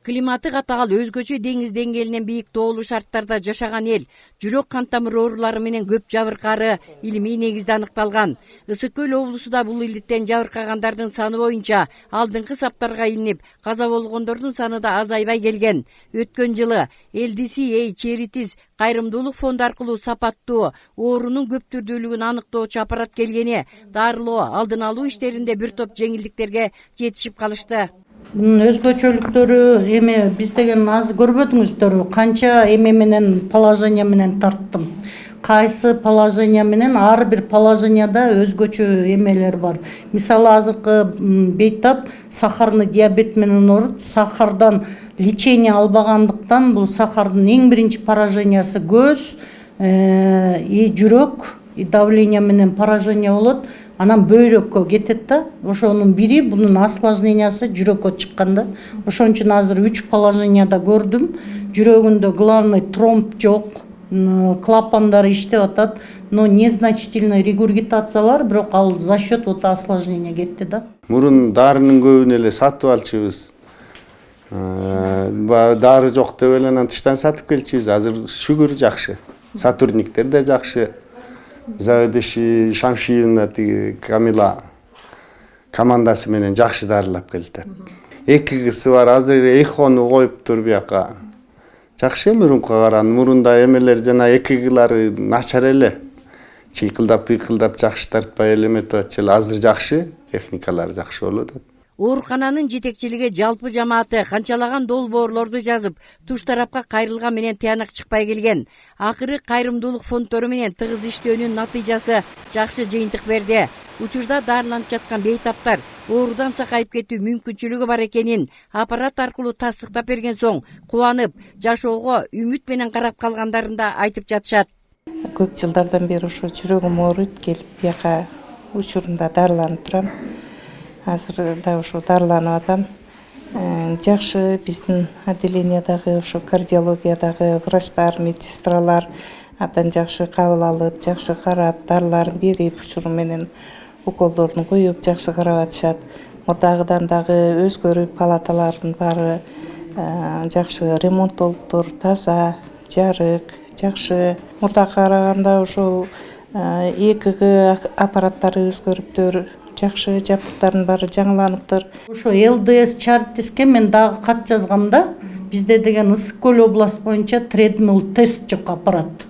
Климаты катагал, өзгөчө деңиз деңгээлинен бийик тоолуу шарттарда жашаган эл жүрөк кан тамыр оорулары менен көп жабыркаары илимий негизде аныкталган. Ысык көл облусунда бул иликтен жабыркагандардын саны боюнча алдыңкы саптарга илинип, каза болгондордун саны да азайбай келген. Өткөн жылы LDC Charities кайрымдуулук фонду аркылуу сапаттуу оорунун көп түрдүүлүгүн аныктоочу аппарат келгени, дарылоо, алдын алуу иштеринде бир топ жеңилдиктерге жетишип калышты. Bunun özgöçөлүктөрү эме биз деген аз көрбөдүңүздөрбү, канча эме менен положение менен тарттым. Кайсы положение менен ар бир положенияда өзгөчө эмелер бар. Мисалы азыркы бейтап сахарный диабет менен ооруп, сахардан лечение албагандыктан бул сахардын эң биринчи поражениясы көз, и жүрөк, и давление менен поражение болот. Анан бөйрөккө кетет да. Ошонун бири бунун осложнениясы жүрөккө чыкканда. Ошон үчүн азыр 3 положенияда көрдүм. Жүрөгүндө главный тромб жок, клапандар иштеп атат, но незначительный регургитация бар, бирок ал за счет вот осложнения кетти да. Мурун дарынын көбүн эле сатып алчубуз. Дары жок деп эле анан тыштан сатып келчүбүз. Азыр шүгүр жакшы. Сотрудниктер да жакшы. Заведующий Шамшиевна Камила командасы менен жакшы дарылап келет. Эки кызы бар, азыр эхону коюптур бияка. Жакшы мурунка караганда, мурунда эмелер жана экигилары начар эле. Чыйкылдап жакшы тартпай эле метод эле. Азыр жакшы, техникалары жакшы болуп атат. Оорукананын жетекчилиги жалпы жамааты канчалаган долбоорлорду жазып, туш тарапка кайрылган менен тыянак чыкпай келген. Акыры кайрымдуулук фонддору менен тыгыз иштөөнүн натыйжасы жакшы жыйынтык берди. Учурда дарыланып жаткан бейтаптар оорудан сакайып кетүү мүмкүнчүлүгү бар экенин аппарат аркылуу тастыктап берген соң кубанып, жашоого үмүт менен карап калгандарын да айтып жатышат. Көп жылдардан бери ошо жүрөгүм ооруйт, келип бияка учурунда дарыланып турам. Азыр да ошо дарыланып атам. Жакшы биздин отделениядагы ошо кардиологиядагы врачтар, медсестралар абдан жакшы кабыл алып, жакшы карап, дарыларын берип, учуру менен уколдорун коюп, жакшы карап атышат. Мурдагыдан дагы өзгөрүп, палаталардын баары жакшы ремонт болуптур, таза, жарык, жакшы. Мурдага караганда ошол ЭКГ аппараттары өзгөрүптүр. Жакшы жабдыктардын баары жаңыланыптыр. Ошо ЛДС Charites'ке мен дагы кат жазгамда, бизде деген Ысык көл область боюнча тредмил тест жок аппарат.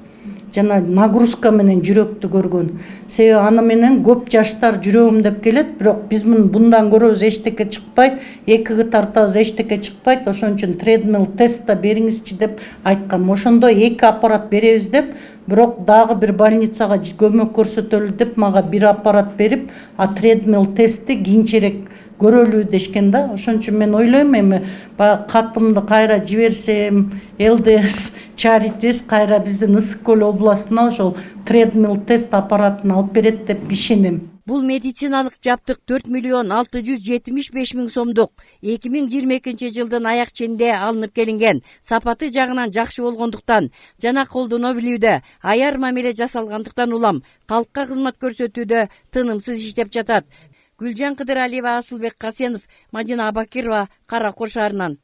Жана нагрузка менен жүрөктү көргөн. Себеби аны менен көп жаштар жүрөгүм деп келет, бирок биз мындан көрөбүз эчтеке чыкпайт, ЭКГ тартабыз эчтеке чыкпайт. Ошон үчүн тредмил тест да бериңизчи деп айткам. Ошондо 2 аппарат беребиз деп, бирок дагы бир больницага көмөк көрсөтөлү деп мага бир аппарат берип, а тредмил тестти кийинчерээк көрөлү дешкен да. Ошон үчүн мен ойлойм, эми баягы катымды кайра жиберсем, ЛДС Charities кайра биздин Ысык көл областына ошол тредмил тест аппаратын алып берет деп ишенем. Бул медициналык жабдык 4.675.000 сомдук 2022 жылдын аяк ченинде алынып келинген. Сапаты жагынан жакшы болгондуктан жана колдоно билүүдө аяр мамиле жасалгандыктан улам калкка кызмат көрсөтүүдө тынымсыз иштеп жатат. Гүлжан Кыдыралиева, Асылбек Касенов, Мадина Абакирова, Кара Кол шаарынан.